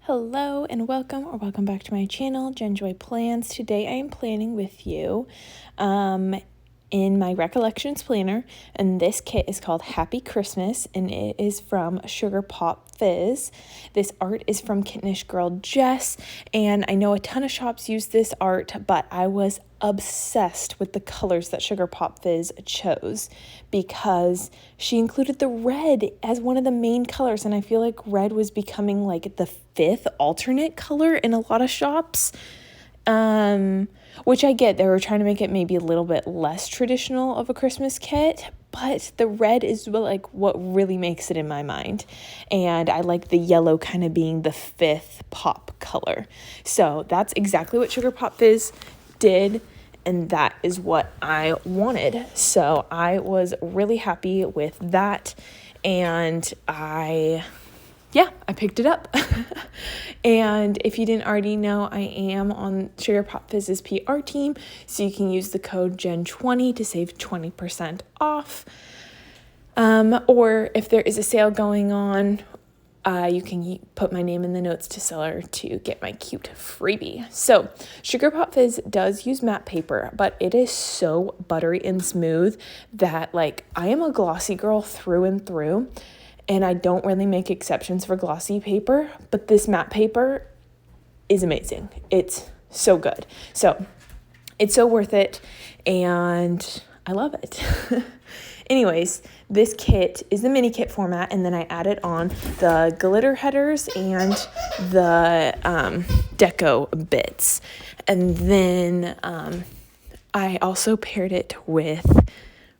Hello and welcome back to my channel, Jenjoy Plans. Today I am planning with you in my Recollections planner, and this kit is called Happy Christmas, and it is from Sugar Pop Fizz. This art is from Kittenish Girl Jess, and I know a ton of shops use this art, but I was obsessed with the colors that Sugar Pop Fizz chose because she included the red as one of the main colors, and I feel like red was becoming like the fifth alternate color in a lot of shops. Which I get, they were trying to make it maybe a little bit less traditional of a Christmas kit, but the red is like what really makes it in my mind. And I like the yellow kind of being the fifth pop color. So that's exactly what Sugar Pop Fizz did, and that is what I wanted. So I was really happy with that, and I picked it up. And if you didn't already know, I am on Sugar Pop Fizz's PR team, so you can use the code GEN20 to save 20% off. Or if there is a sale going on, you can put my name in the notes to seller to get my cute freebie. So Sugar Pop Fizz does use matte paper, but it is so buttery and smooth that like I am a glossy girl through and through. And I don't really make exceptions for glossy paper, but this matte paper is amazing. It's so good. So it's so worth it, and I love it. Anyways, this kit is the mini kit format, and then I added on the glitter headers and the deco bits. And then I also paired it with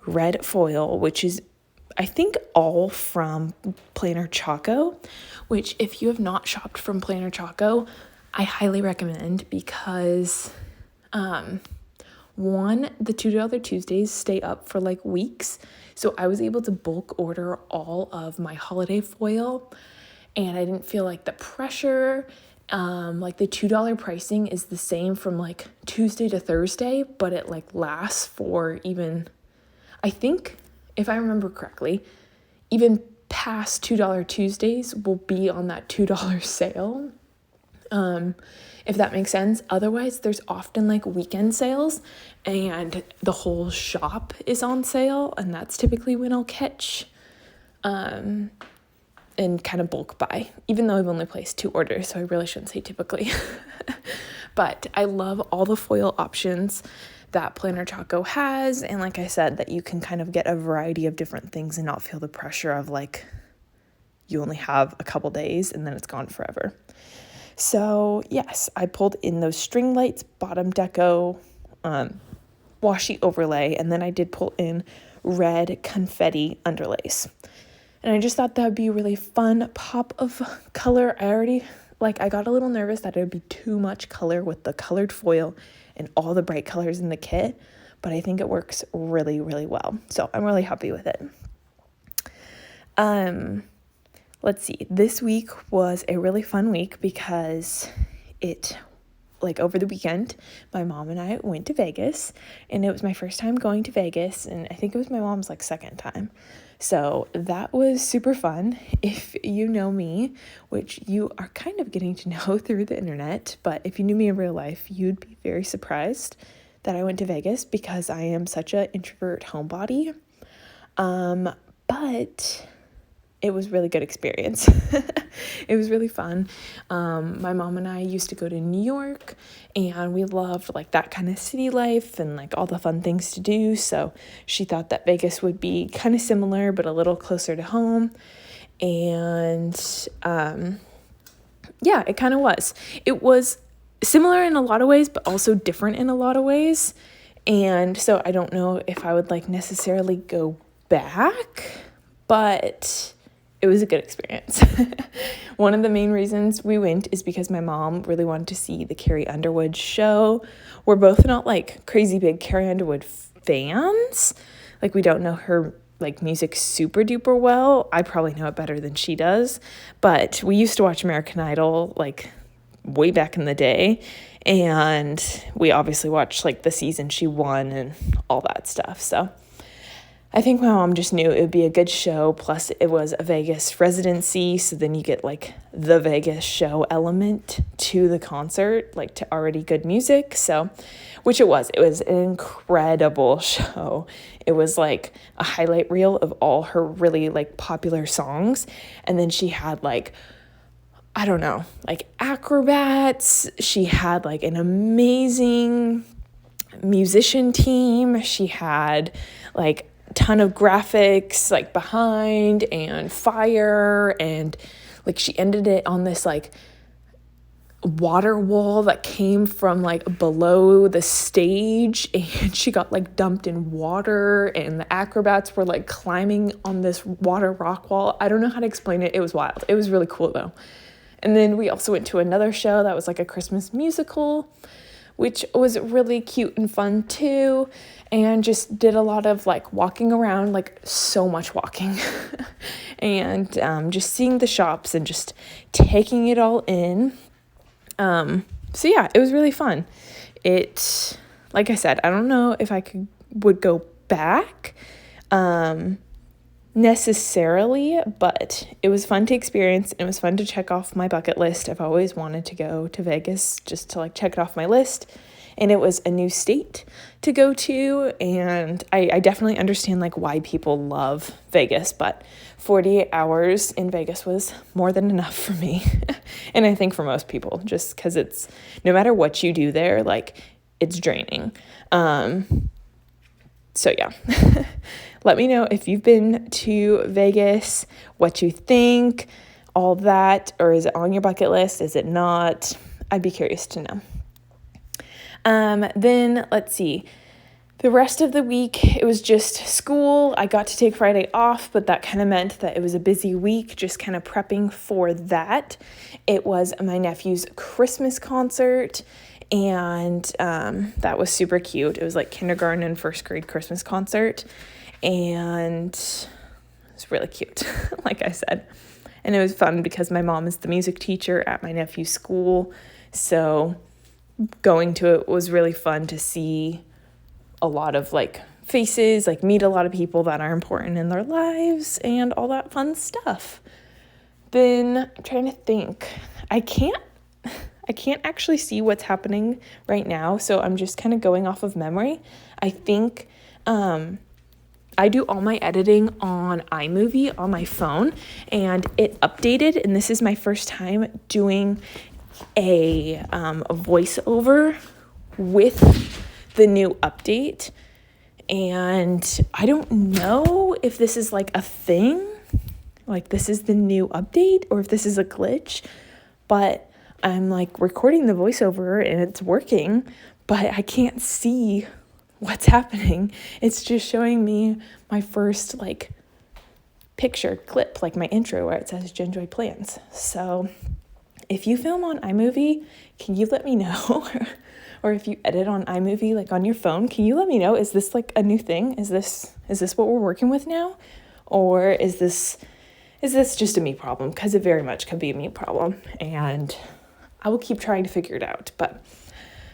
red foil, which is I think all from Planner Choco, which if you have not shopped from Planner Choco, I highly recommend because one, the $2 Tuesdays stay up for like weeks. So I was able to bulk order all of my holiday foil, and I didn't feel like the pressure. Like the $2 pricing is the same from like Tuesday to Thursday, but it like lasts for even, I think, if I remember correctly, even past $2 Tuesdays will be on that $2 sale, if that makes sense. Otherwise, there's often like weekend sales and the whole shop is on sale, and that's typically when I'll catch and kind of bulk buy, even though I've only placed 2 orders, so I really shouldn't say typically. But I love all the foil options that Planner Choco has, and like I said, that you can kind of get a variety of different things and not feel the pressure of like you only have a couple days and then it's gone forever. So yes, I pulled in those string lights, bottom deco, washi overlay, and then I did pull in red confetti underlays. And I just thought that would be a really fun pop of color. I got a little nervous that it would be too much color with the colored foil and all the bright colors in the kit, but I think it works really, really well. So I'm really happy with it. Let's see. This week was a really fun week because over the weekend, my mom and I went to Vegas, and it was my first time going to Vegas, and I think it was my mom's second time. So that was super fun. If you know me, which you are kind of getting to know through the internet, but if you knew me in real life, you'd be very surprised that I went to Vegas because I am such an introvert homebody. But it was a really good experience. It was really fun. My mom and I used to go to New York, and we loved that kind of city life and all the fun things to do. So she thought that Vegas would be kind of similar, but a little closer to home. And it kind of was. It was similar in a lot of ways, but also different in a lot of ways. And so I don't know if I would necessarily go back, but it was a good experience. One of the main reasons we went is because my mom really wanted to see the Carrie Underwood show. We're both not crazy big Carrie Underwood fans. We don't know her music super duper well. I probably know it better than she does, but we used to watch American Idol way back in the day, and we obviously watched the season she won and all that stuff. So I think my mom just knew it would be a good show. Plus, it was a Vegas residency. So then you get like the Vegas show element to the concert, like to already good music. So, which it was. It was an incredible show. It was like a highlight reel of all her really like popular songs. And then she had like, I don't know, like acrobats. She had like an amazing musician team. She had like ton of graphics like behind and fire, and like she ended it on this like water wall that came from like below the stage, and she got like dumped in water, and the acrobats were like climbing on this water rock wall. I don't know how to explain it. It was wild. It was really cool though. And then we also went to another show that was like a Christmas musical, which was really cute and fun too, and just did a lot of like walking around, like so much walking, and just seeing the shops and just taking it all in. So yeah, it was really fun. It, like I said, I don't know if I would go back necessarily, but it was fun to experience, and it was fun to check off my bucket list. I've always wanted to go to Vegas just to like check it off my list, and it was a new state to go to, and I definitely understand like why people love Vegas, but 48 hours in Vegas was more than enough for me. And I think for most people, just because it's, no matter what you do there, like it's draining. So yeah, let me know if you've been to Vegas, what you think, all that, or is it on your bucket list? Is it not? I'd be curious to know. Then let's see, the rest of the week, it was just school. I got to take Friday off, but that kind of meant that it was a busy week, just kind of prepping for that. It was my nephew's Christmas concert, and that was super cute. It was like kindergarten and first grade Christmas concert, and it was really cute, like I said. And it was fun because my mom is the music teacher at my nephew's school, so going to it was really fun to see a lot of like faces, like meet a lot of people that are important in their lives and all that fun stuff. Then I'm trying to think. I can't actually see what's happening right now, so I'm just kind of going off of memory. I think I do all my editing on iMovie on my phone, and it updated, and this is my first time doing a voiceover with the new update, and I don't know if this is like a thing, like this is the new update, or if this is a glitch, but I'm like recording the voiceover and it's working, but I can't see what's happening. It's just showing me my first like picture clip, like my intro where it says Genjoy Plans. So if you film on iMovie, can you let me know? Or if you edit on iMovie, like on your phone, can you let me know? Is this like a new thing? Is this what we're working with now? Or is this just a me problem? Because it very much could be a me problem. And I will keep trying to figure it out. But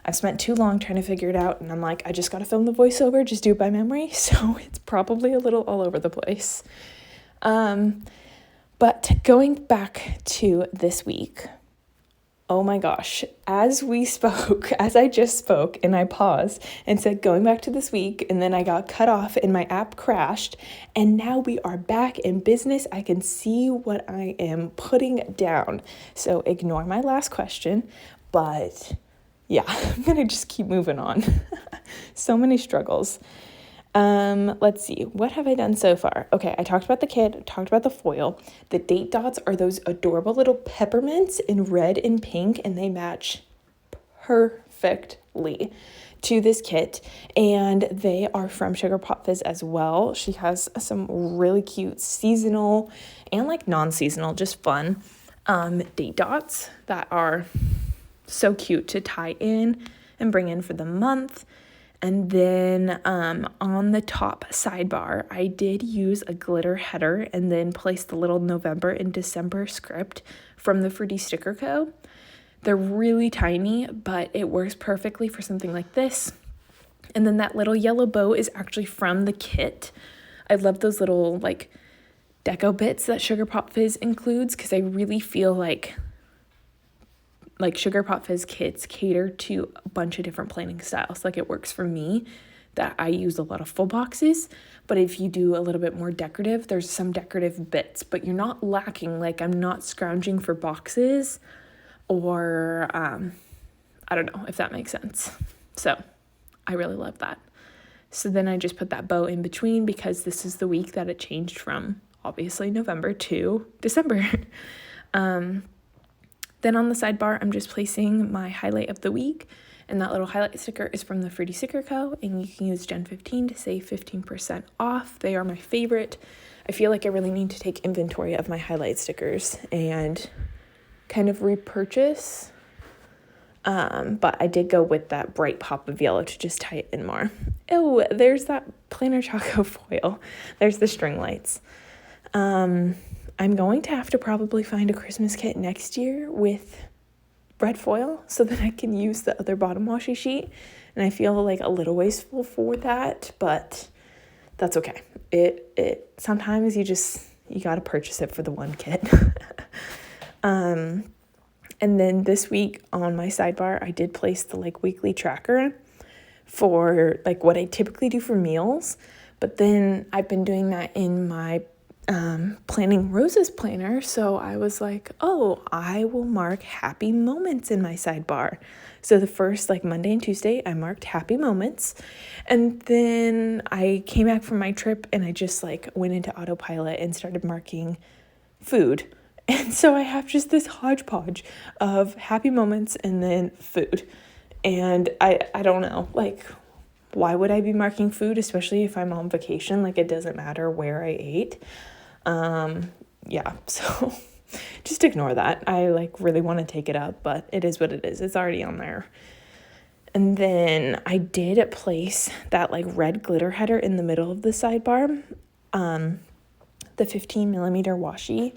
I've spent too long trying to figure it out. And I'm like, I just got to film the voiceover, just do it by memory. So it's probably a little all over the place. But going back to this week, oh my gosh, as I just spoke and I paused and said going back to this week, and then I got cut off and my app crashed, and now we are back in business. I can see what I am putting down. So ignore my last question, but yeah, I'm going to just keep moving on. So many struggles. Let's see, what have I done so far? Okay, I talked about the kit, talked about the foil. The date dots are those adorable little peppermints in red and pink, and they match perfectly to this kit, and they are from Sugar Pop Fizz as well. She has some really cute seasonal and like non-seasonal, just fun date dots that are so cute to tie in and bring in for the month. And then on the top sidebar, I did use a glitter header and then place the little November and December script from the Fruity Sticker Co. They're really tiny, but it works perfectly for something like this. And then that little yellow bow is actually from the kit. I love those little like deco bits that Sugar Pop Fizz includes, because I really feel like Sugar Pop Fizz kits cater to a bunch of different planning styles. Like, it works for me that I use a lot of full boxes, but if you do a little bit more decorative, there's some decorative bits, but you're not lacking. Like, I'm not scrounging for boxes, or I don't know if that makes sense. So I really love that. So then I just put that bow in between, because this is the week that it changed from obviously November to December. Then on the sidebar, I'm just placing my highlight of the week, and that little highlight sticker is from the Fruity Sticker Co. And you can use Gen 15 to save 15% off. They are my favorite. I feel like I really need to take inventory of my highlight stickers and kind of repurchase. But I did go with that bright pop of yellow to just tie it in more. Oh, there's that Planner Choco foil. There's the string lights. I'm going to have to probably find a Christmas kit next year with red foil so that I can use the other bottom washi sheet. And I feel like a little wasteful for that, but that's okay. It sometimes you got to purchase it for the one kit. And then this week on my sidebar, I did place the like weekly tracker for like what I typically do for meals. But then I've been doing that in my planning roses planner. So I was like, oh, I will mark happy moments in my sidebar. So the first like Monday and Tuesday, I marked happy moments. And then I came back from my trip and I just like went into autopilot and started marking food. And so I have just this hodgepodge of happy moments and then food. And I don't know, like, why would I be marking food, especially if I'm on vacation? Like, it doesn't matter where I ate. Yeah, so just ignore that. I like really want to take it up, but it is what it is. It's already on there. And then I did place that like red glitter header in the middle of the sidebar. The 15 millimeter washi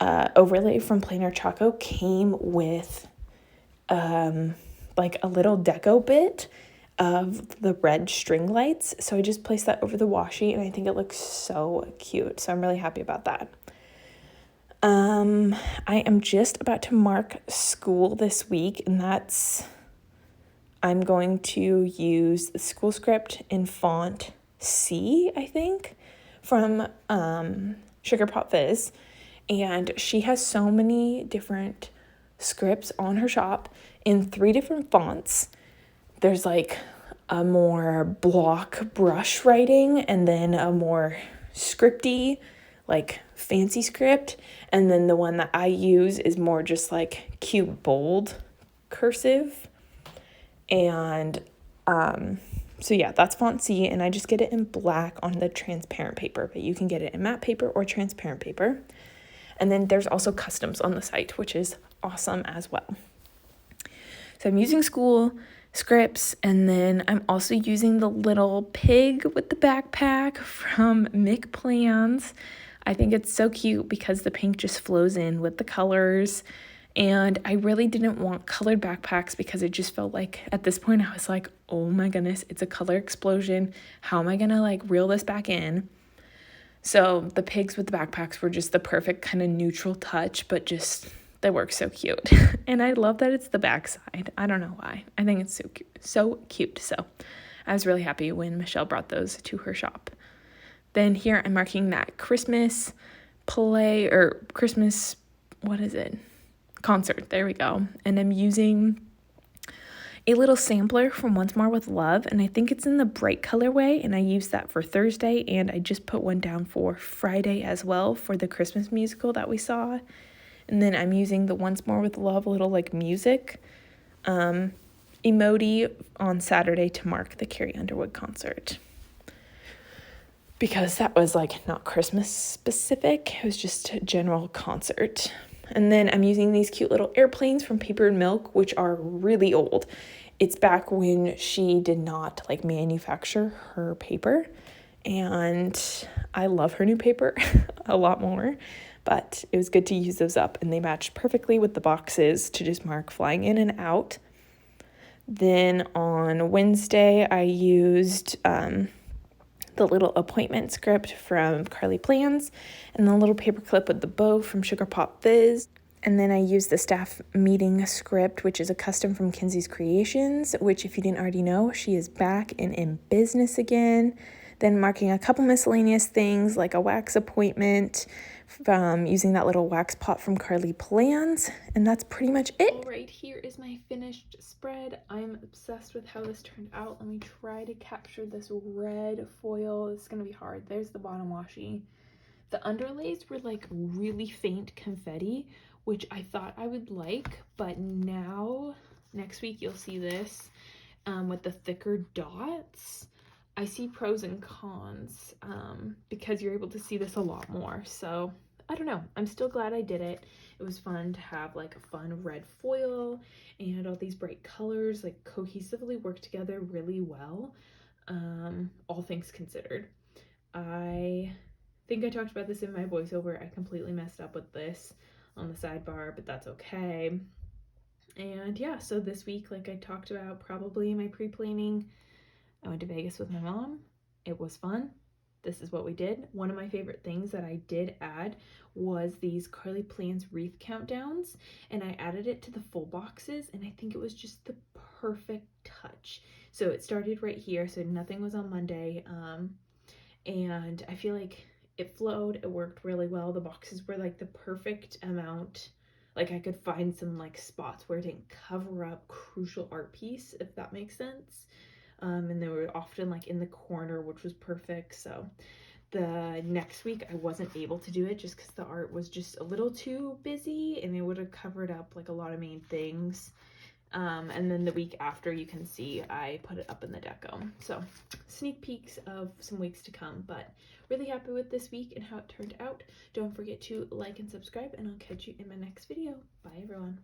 overlay from Planner Choco came with like a little deco bit of the red string lights. So I just placed that over the washi and I think it looks so cute. So I'm really happy about that. I am just about to mark school this week, and I'm going to use the school script in font C, I think, from Sugar Pop Fizz. And she has so many different scripts on her shop in 3 different fonts. There's like a more block brush writing, and then a more scripty, like fancy script. And then the one that I use is more just like cute, bold cursive. And so yeah, that's font C, and I just get it in black on the transparent paper, but you can get it in matte paper or transparent paper. And then there's also customs on the site, which is awesome as well. So I'm using school scripts, and then I'm also using the little pig with the backpack from Mick Plans. I think it's so cute because the pink just flows in with the colors, and I really didn't want colored backpacks because it just felt like at this point I was like, oh my goodness, it's a color explosion. How am I gonna like reel this back in? So the pigs with the backpacks were just the perfect kind of neutral touch, but just they work so cute. And I love that it's the backside. I don't know why. I think it's so cute. So I was really happy when Michelle brought those to her shop. Then here I'm marking that Christmas play, or Christmas, what is it? Concert. There we go. And I'm using a little sampler from Once More with Love, and I think it's in the bright colorway, and I used that for Thursday, and I just put one down for Friday as well for the Christmas musical that we saw. And then I'm using the Once More with Love little like music emoji on Saturday to mark the Carrie Underwood concert, because that was like not Christmas specific, it was just a general concert. And then I'm using these cute little airplanes from Paper and Milk, which are really old. It's back when she did not like manufacture her paper, and I love her new paper a lot more, but it was good to use those up, and they matched perfectly with the boxes to just mark flying in and out. Then on Wednesday, I used the the little appointment script from Carly Plans, and the little paper clip with the bow from Sugar Pop Fizz. And then I used the staff meeting script, which is a custom from Kinsey's Creations, which, if you didn't already know, she is back and in business again. Then marking a couple miscellaneous things like a wax appointment from using that little wax pot from Carly Plans. And that's pretty much it. All right, here is my finished spread. I'm obsessed with how this turned out. Let me try to capture this red foil. It's gonna be hard. There's the bottom washi. The underlays were like really faint confetti, which I thought I would like, but now next week you'll see this with the thicker dots. I see pros and cons because you're able to see this a lot more. So I don't know, I'm still glad I did it. It was fun to have like a fun red foil and all these bright colors like cohesively work together really well, all things considered. I think I talked about this in my voiceover. I completely messed up with this on the sidebar, but that's okay. And yeah, so this week, like I talked about probably in my pre-planning, I went to Vegas with my mom. It was fun. This is what we did. One of my favorite things that I did add was these Carly Plans wreath countdowns, and I added it to the full boxes, and I think it was just the perfect touch. So it started right here, so nothing was on Monday, and I feel like it flowed, it worked really well. The boxes were like the perfect amount. Like I could find some like spots where it didn't cover up crucial art piece, if that makes sense. And they were often like in the corner, which was perfect. So the next week I wasn't able to do it just because the art was just a little too busy and it would have covered up like a lot of main things. And then the week after, you can see I put it up in the deco. So sneak peeks of some weeks to come, but really happy with this week and how it turned out. Don't forget to like and subscribe, and I'll catch you in my next video. Bye everyone.